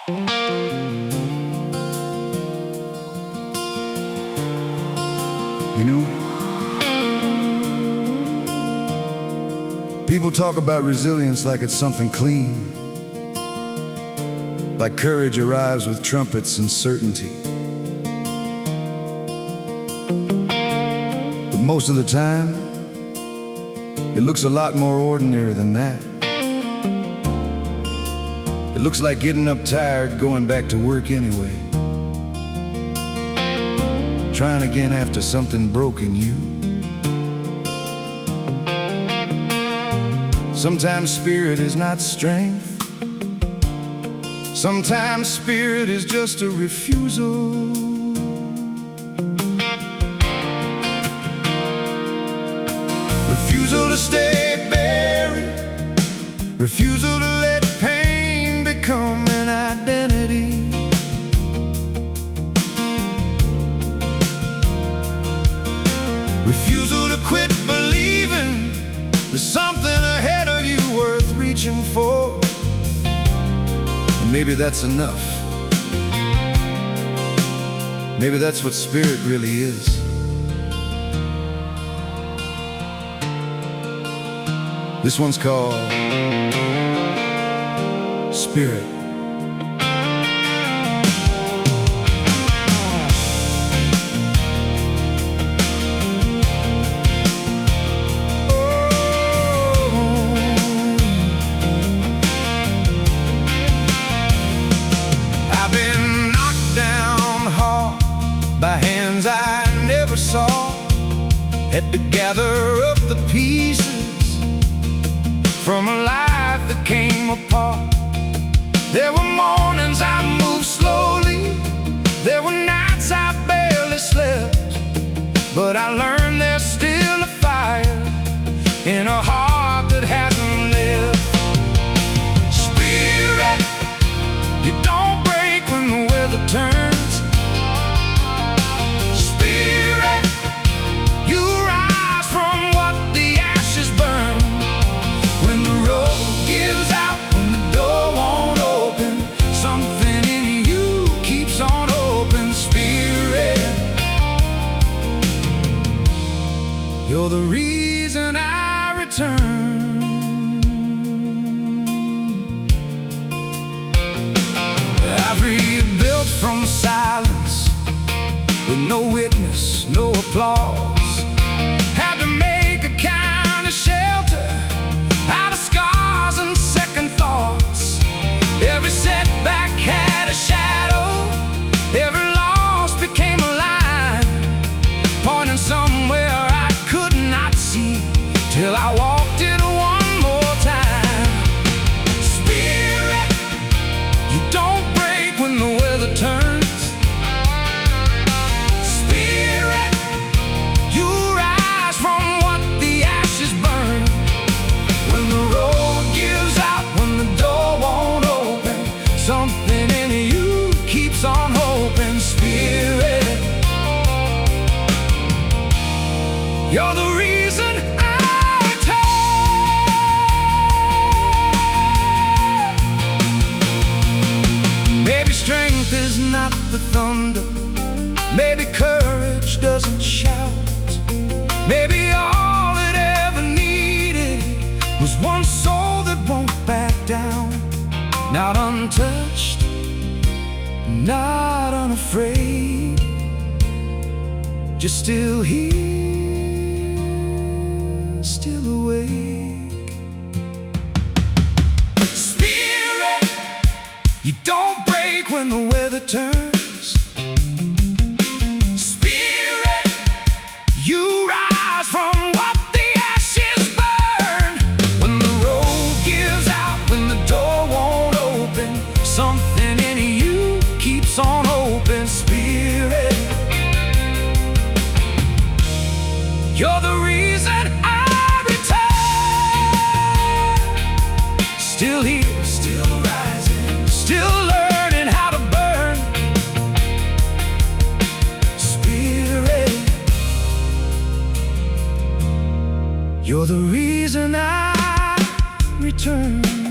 You know, people talk about resilience like it's something clean, like courage arrives with trumpets and certainty. But most of the time, it looks a lot more ordinary than that. It looks like getting up tired, going back to work anyway, trying again after something broke in you. Sometimes spirit is not strength. Sometimes spirit is just a refusal. Refusal to stay buried. Refusal to let pain become an identity. Refusal to quit believing there's something ahead of you worth reaching for. And maybe that's enough. Maybe that's what spirit really is. This one's called Spirit. By hands I never saw, had to gather up the pieces from a life that came apart. There were mornings I moved slowly, there were nights I barely slept, but I learned there's still a fire in a heart that hasn't lived. Spirit, you don't break when the weather turns. You're the reason I return. I've rebuilt from silence, with no witness, no applause. Had to make a kind of shelter out of scars and second thoughts. Every setback had a shadow, every loss became a line, pointing somewhere till I walked it one more time. Spirit, you don't break when the weather turns. Spirit, you rise from what the ashes burn. When the road gives out, when the door won't open, something in you keeps on hoping. Spirit, you're the reason strength is not the thunder. Maybe courage doesn't shout. Maybe all it ever needed was one soul that won't back down. Not untouched, not unafraid, just still here, still awake. Spirit, you don't break when the weather turns. Spirit, you rise from what the ashes burn. When the road gives out, when the door won't open, something in you keeps on open. Spirit, you're the reason I return. Still here, still rising, still learning. You're the reason I return.